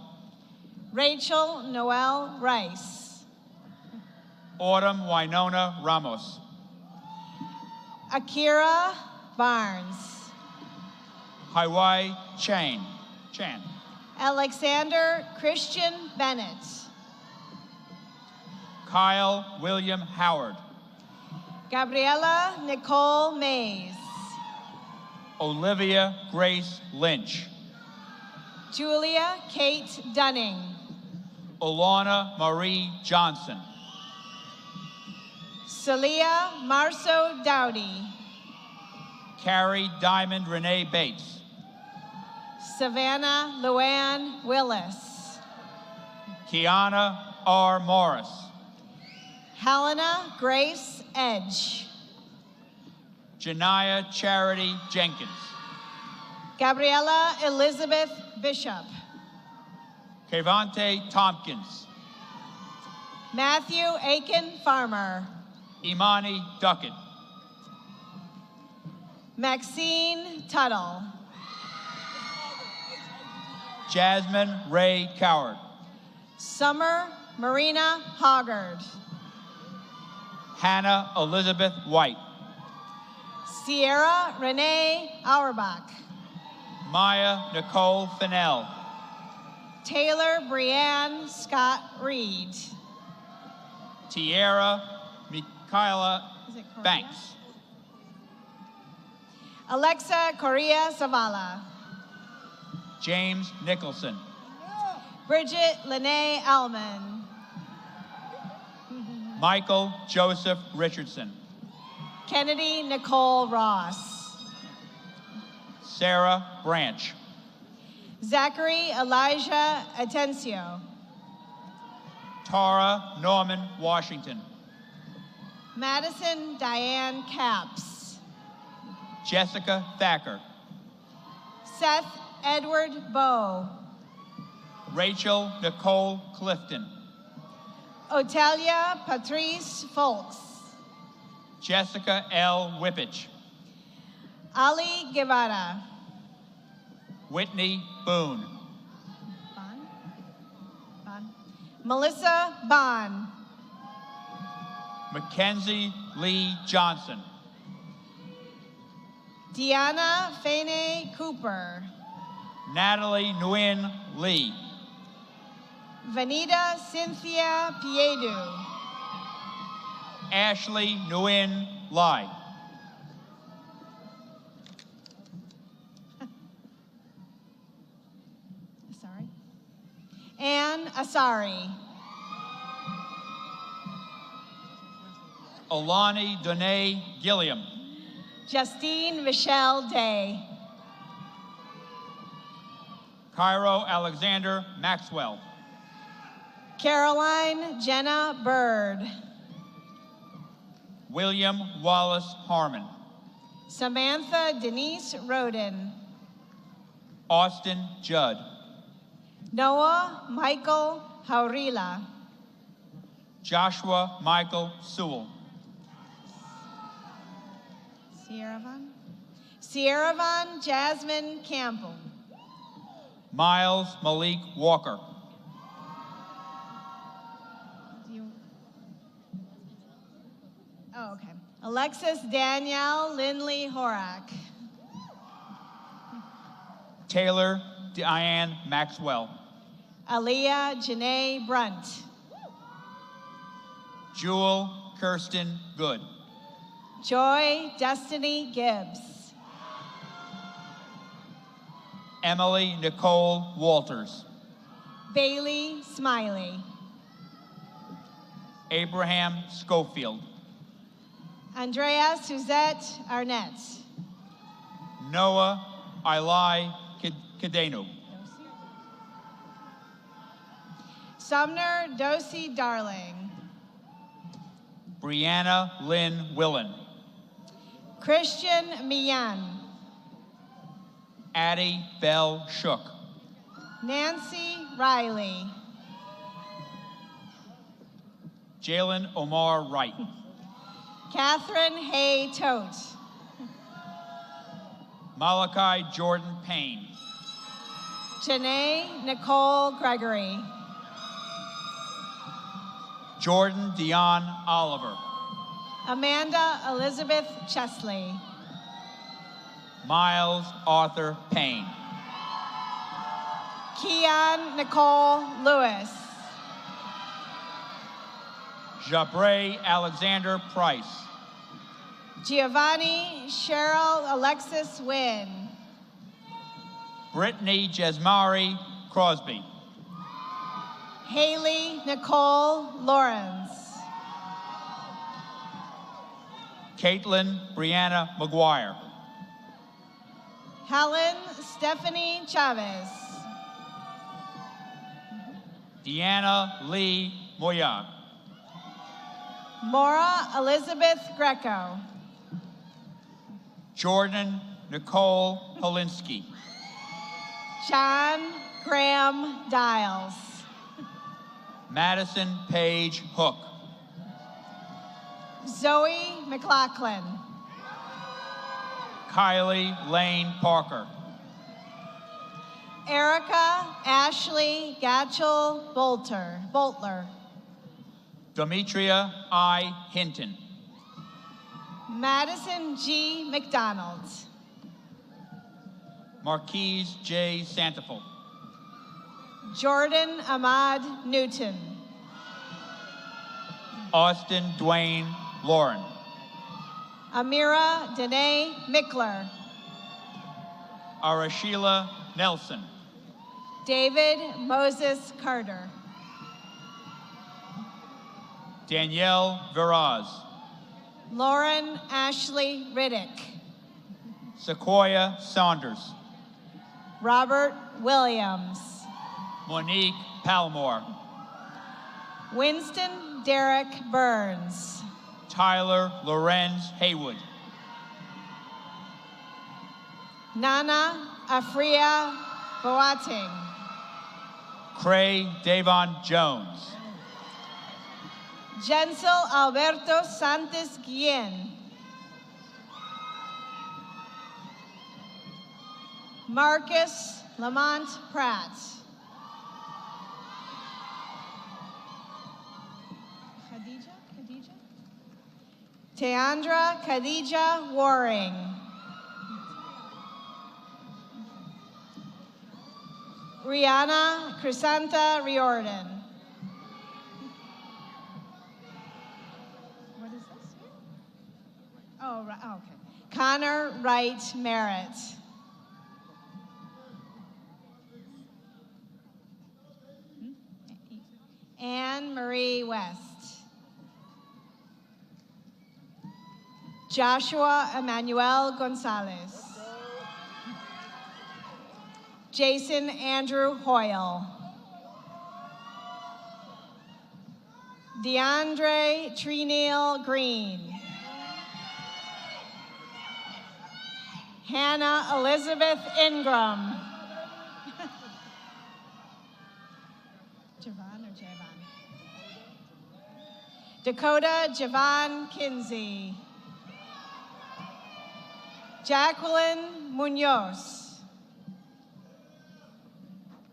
Rachel Noel Rice. Autumn Winona Ramos. Akira Barnes. Hawaii Chan. Alexander Christian Bennett. Kyle William Howard. Gabriella Nicole Mays. Olivia Grace Lynch. Julia Kate Dunning. Olana Marie Johnson. Celia Marceau Dowdy. Carrie Diamond Renee Bates. Savannah Luann Willis. Kiana R. Morris. Helena Grace Edge. Janiyah Charity Jenkins. Gabriella Elizabeth Bishop. Kevante Tompkins. Matthew Aiken Farmer. Imani Duckett. Maxine Tuttle. Jasmine Ray Coward. Summer Marina Hoggard. Hannah Elizabeth White. Sierra Renee Auerbach. Maya Nicole Fennell. Taylor Brianne Scott Reed. Tierra Michaela Is it Correa? Banks. Alexa Correa Zavala. James Nicholson. Bridget Lene Alman. Michael Joseph Richardson. Kennedy Nicole Ross. Sarah Branch. Zachary Elijah Atencio. Tara Norman Washington. Madison Diane Capps. Jessica Thacker. Seth Edward Bowe. Rachel Nicole Clifton. Otelia Patrice Folks. Jessica L. Whippich. Ali Guevara. Whitney Boone. Melissa Bond. Mackenzie Lee Johnson. Deanna Fene Cooper. Natalie Nguyen Lee. Vanita Cynthia Piedu. Ashley Nguyen Lai. Anne Asari. Alani Danae Gilliam. Justine Michelle Day. Cairo Alexander Maxwell. Caroline Jenna Bird. William Wallace Harmon. Samantha Denise Roden. Austin Judd. Noah Michael Haurila. Joshua Michael Sewell. Sierra Von Jasmine Campbell. Miles Malik Walker. Oh, okay. Alexis Danielle Lindley Horak. Taylor Diane Maxwell. Aaliyah Janae Brunt. Jewel Kirsten Good. Joy Destiny Gibbs. Emily Nicole Walters. Bailey Smiley. Abraham Schofield. Andrea Suzette Arnett. Noah Eli Kadenu. Sumner Dosey Darling. Brianna Lynn Willen. Christian Mian. Addie Bell Shook. Nancy Riley. Jalen Omar Wright. Catherine Hay Tote. Malachi Jordan Payne. Janae Nicole Gregory. Jordan Dion Oliver. Amanda Elizabeth Chesley. Miles Arthur Payne. Keon Nicole Lewis. Jabray Alexander Price. Giovanni Cheryl Alexis Wynn. Brittany Jesmari Crosby. Haley Nicole Lawrence. Caitlin Brianna McGuire. Helen Stephanie Chavez. Deanna Lee Moya. Maura Elizabeth Greco. Jordan Nicole Polinsky. John Graham Dials. Madison Page Hook. Zoe McLaughlin. Kylie Lane Parker. Erica Ashley Gatchell Boltler. Demetria I. Hinton. Madison G. McDonald. Marquise J. Santafel. Jordan Ahmad Newton. Austin Dwayne Lauren. Amira Danae Mickler. Arashila Nelson. David Moses Carter. Danielle Viraz. Lauren Ashley Riddick. Sequoia Saunders. Robert Williams. Monique Palmore. Winston Derek Burns. Tyler Lorenz Haywood. Nana Afria Boateng. Cray Davon Jones. Jensel Alberto Santos Guillen. Marcus Lamont Pratt. Khadija? Teandra Khadija Waring. Rihanna Crisanta Riordan. What is this? Oh, right. Oh, okay. Connor Wright Merritt. Anne Marie West. Joshua Emmanuel Gonzalez. Jason Andrew Hoyle. DeAndre Treneal Green. Hannah Elizabeth Ingram. Javon or Javon? Dakota Javon Kinsey. Jacqueline Munoz.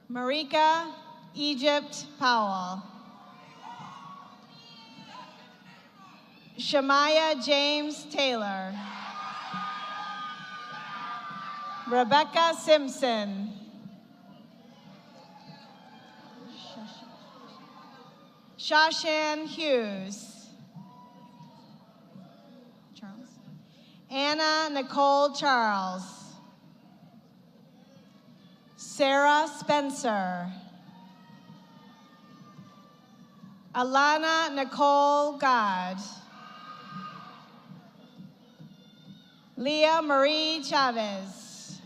Marika Egypt Powell. Shamaya James Taylor. Rebecca Simpson. Shashan Hughes. Charles. Anna Nicole Charles. Sarah Spencer. Alana Nicole God. Leah Marie Chavez.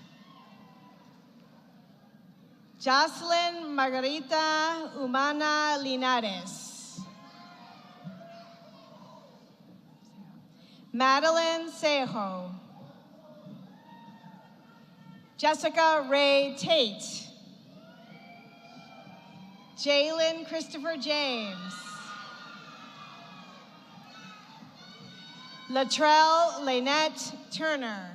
Jocelyn Margarita Humana Linares. Madeline Sejo. Jessica Ray Tate. Jalen Christopher James. Latrell Lynette Turner.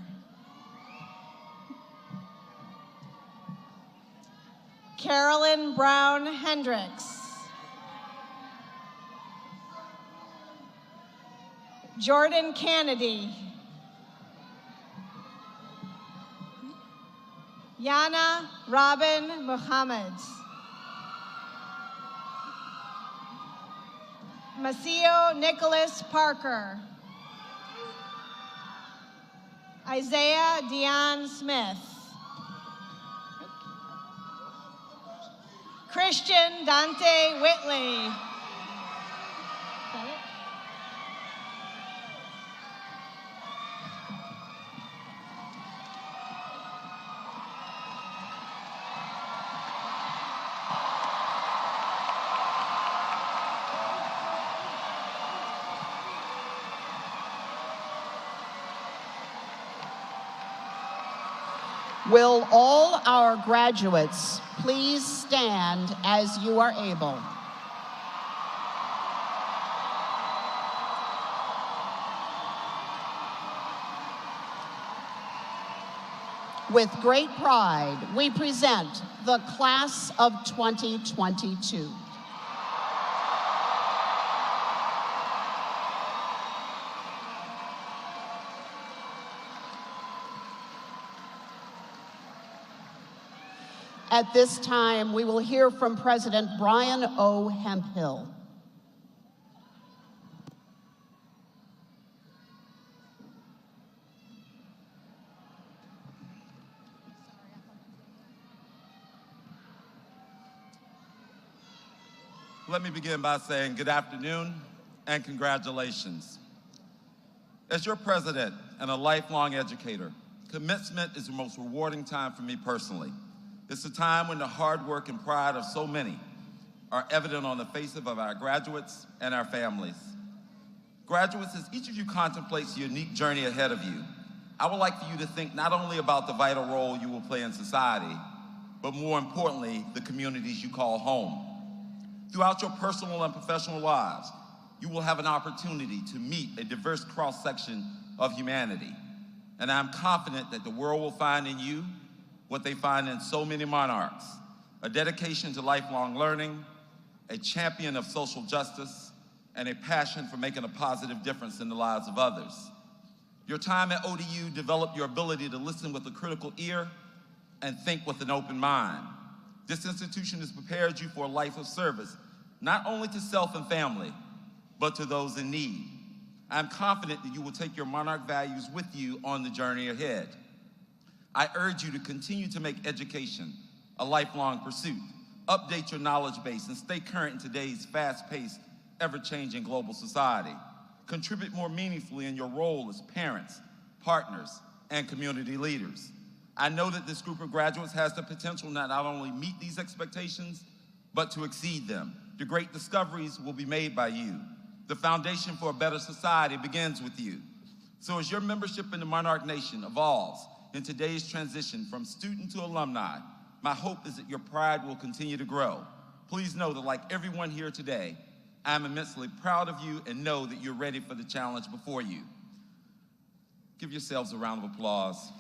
Carolyn Brown Hendricks. Jordan Kennedy. Yana Robin Muhammad. Maceo Nicholas Parker. Isaiah Dion Smith. Christian Dante Whitley. Will all our graduates please stand as you are able? With great pride, we present the class of 2022. At this time, we will hear from President Brian O. Hemphill. Let me begin by saying good afternoon and congratulations. As your president and a lifelong educator, commencement is the most rewarding time for me personally. It's a time when the hard work and pride of so many are evident on the faces of our graduates and our families. Graduates, as each of you contemplates the unique journey ahead of you, I would like for you to think not only about the vital role you will play in society, but more importantly, the communities you call home. Throughout your personal and professional lives, you will have an opportunity to meet a diverse cross-section of humanity. And I'm confident that the world will find in you what they find in so many monarchs: a dedication to lifelong learning, a champion of social justice, and a passion for making a positive difference in the lives of others. Your time at ODU developed your ability to listen with a critical ear and think with an open mind. This institution has prepared you for a life of service, not only to self and family, but to those in need. I'm confident that you will take your Monarch values with you on the journey ahead. I urge you to continue to make education a lifelong pursuit, update your knowledge base, and stay current in today's fast-paced, ever-changing global society. Contribute more meaningfully in your role as parents, partners, and community leaders. I know that this group of graduates has the potential to not only meet these expectations, but to exceed them. The great discoveries will be made by you. The foundation for a better society begins with you. So as your membership in the Monarch Nation evolves in today's transition from student to alumni, my hope is that your pride will continue to grow. Please know that like everyone here today, I'm immensely proud of you and know that you're ready for the challenge before you. Give yourselves a round of applause.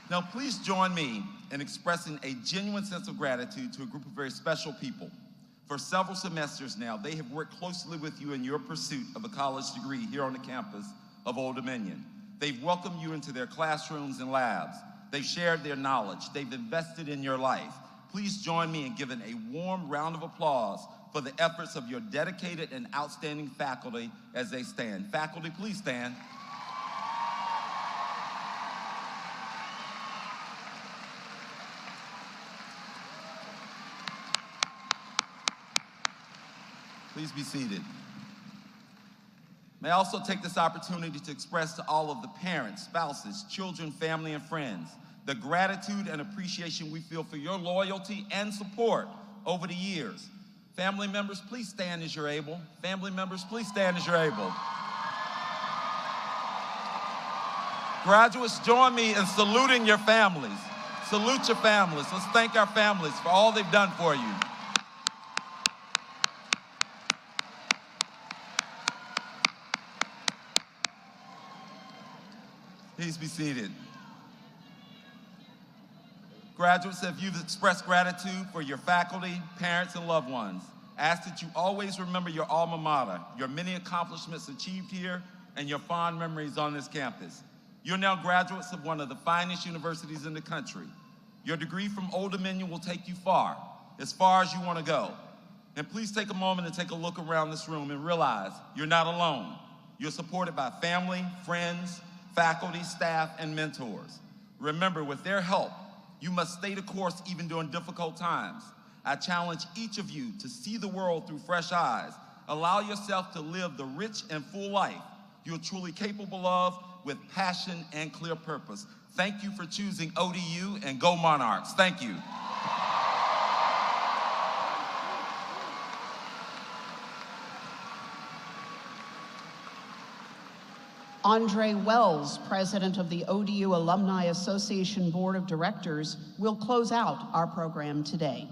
Now, please join me in expressing a genuine sense of gratitude to a group of very special people. For several semesters now, they have worked closely with you in your pursuit of a college degree here on the campus of Old Dominion. They've welcomed you into their classrooms and labs. They've shared their knowledge. They've invested in your life. Please join me in giving a warm round of applause for the efforts of your dedicated and outstanding faculty as they stand. Faculty, please stand. Please be seated. May I also take this opportunity to express to all of the parents, spouses, children, family, and friends the gratitude and appreciation we feel for your loyalty and support over the years. Family members, please stand as you're able. Family members, please stand as you're able. Graduates, join me in saluting your families. Salute your families. Let's thank our families for all they've done for you. Please be seated. Graduates, if you've expressed gratitude for your faculty, parents, and loved ones, I ask that you always remember your alma mater, your many accomplishments achieved here, and your fond memories on this campus. You're now graduates of one of the finest universities in the country. Your degree from Old Dominion will take you far as you want to go. And please take a moment and take a look around this room and realize you're not alone. You're supported by family, friends, faculty, staff, and mentors. Remember, with their help, you must stay the course even during difficult times. I challenge each of you to see the world through fresh eyes. Allow yourself to live the rich and full life you're truly capable of with passion and clear purpose. Thank you for choosing ODU, and go Monarchs. Thank you. Andre Wells, president of the ODU Alumni Association Board of Directors, will close out our program today.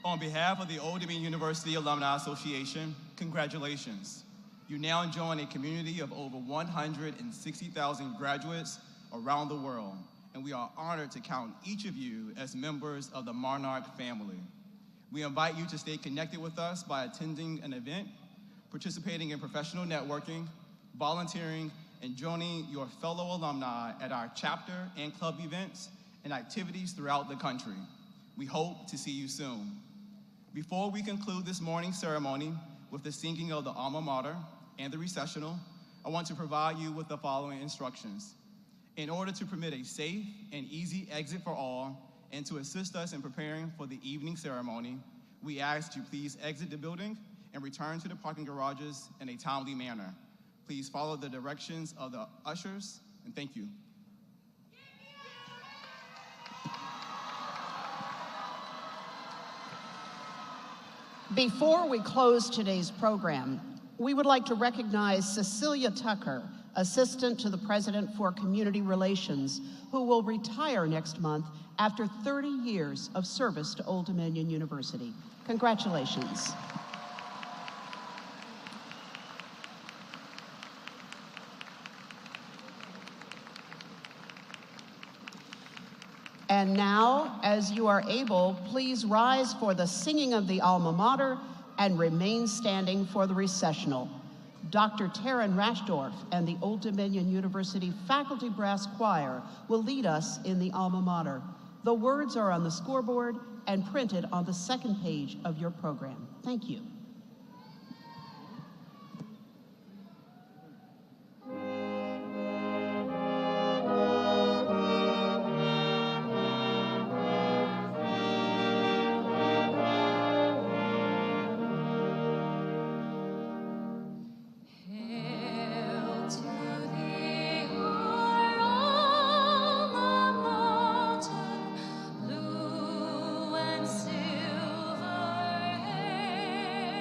On behalf of the Old Dominion University Alumni Association, congratulations. You now join a community of over 160,000 graduates around the world, and we are honored to count each of you as members of the Monarch family. We invite you to stay connected with us by attending an event, participating in professional networking, volunteering, and joining your fellow alumni at our chapter and club events and activities throughout the country. We hope to see you soon. Before we conclude this morning's ceremony with the singing of the Alma Mater and the recessional, I want to provide you with the following instructions. In order to permit a safe and easy exit for all, and to assist us in preparing for the evening ceremony, we ask you please exit the building and return to the parking garages in a timely manner. Please follow the directions of the ushers, and thank you. Before we close today's program, we would like to recognize Cecilia Tucker, Assistant to the President for Community Relations, who will retire next month after 30 years of service to Old Dominion University. Congratulations. And now, as you are able, please rise for the singing of the Alma Mater and remain standing for the recessional. Dr. Taryn Rashdorf and the Old Dominion University Faculty Brass Choir will lead us in the Alma Mater. The words are on the scoreboard and printed on the second page of your program. Thank you. Blue and silver hair.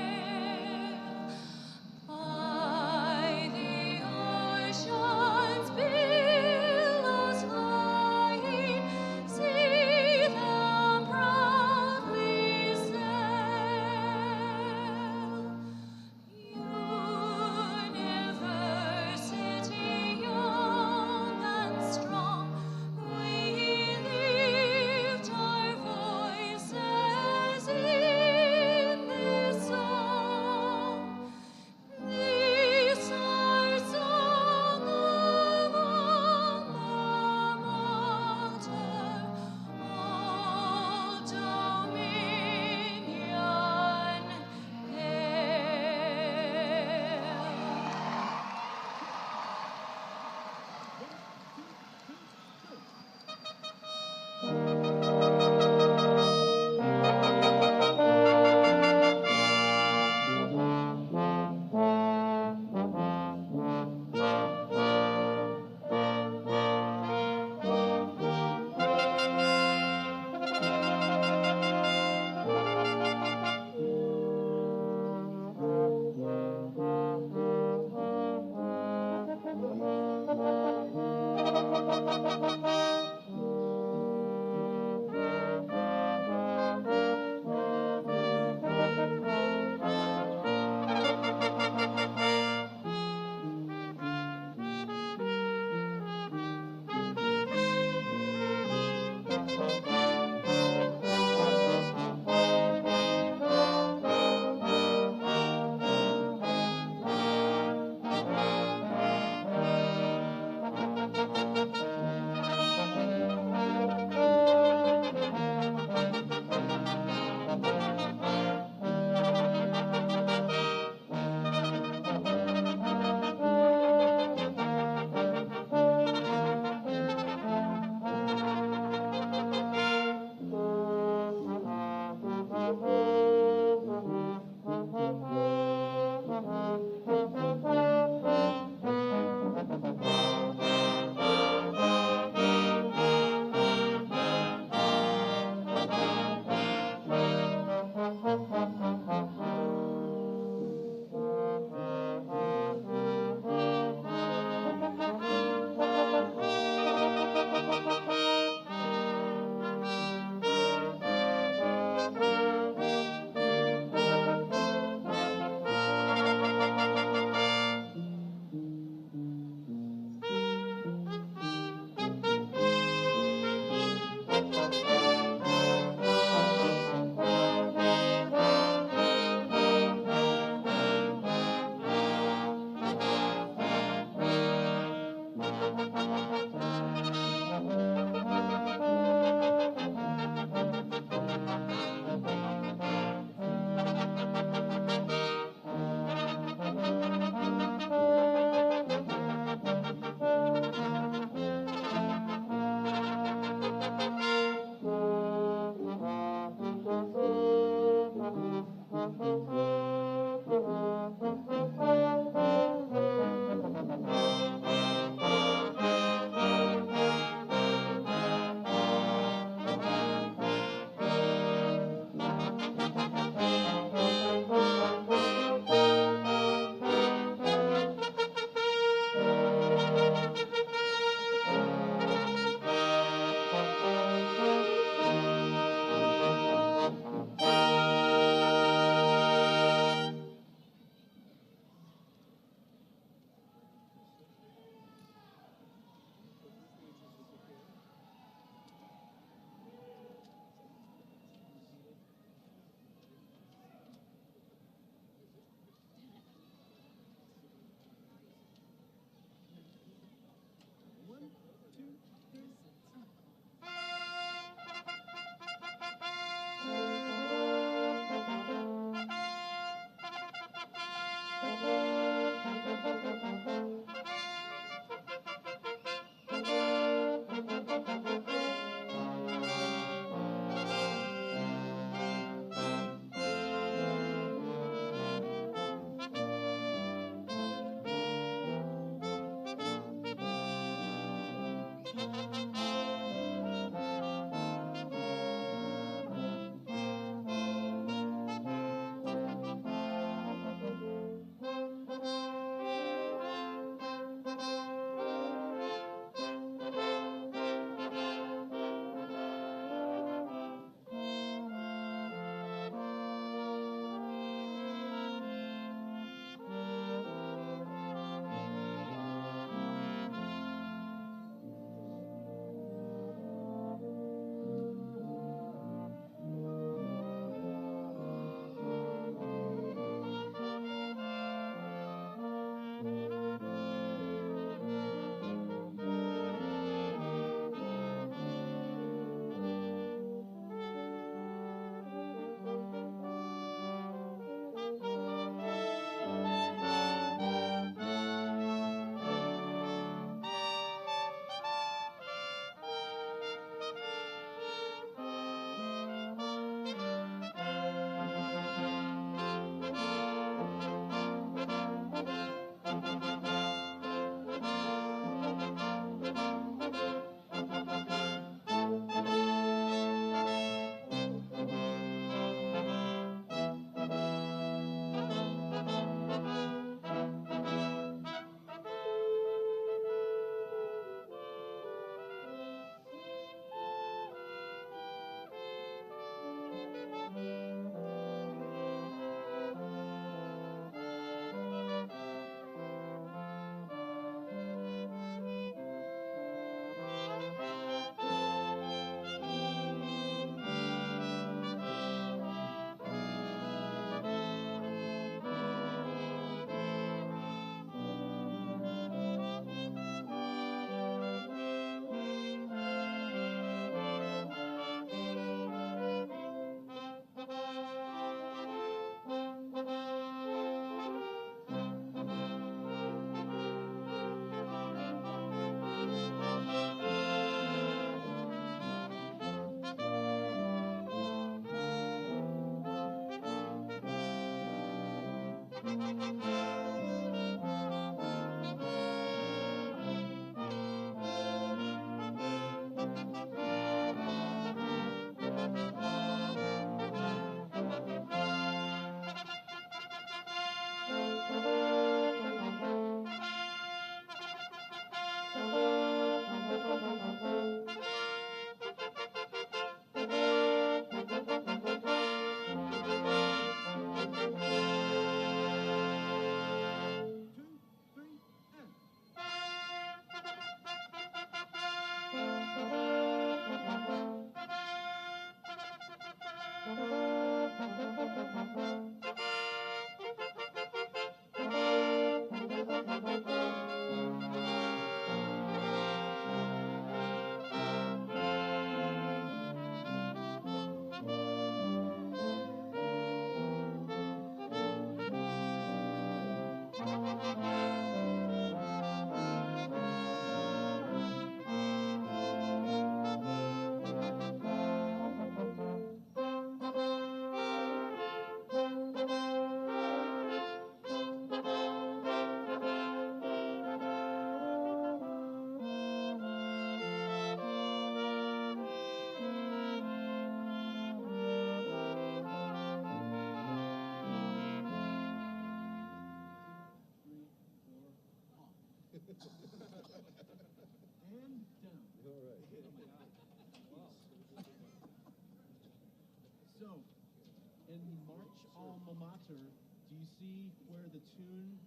center, do you see where the tune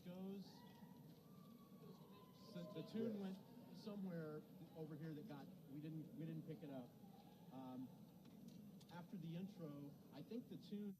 goes? So the tune went somewhere over here that we didn't pick it up. After the intro, I think the tune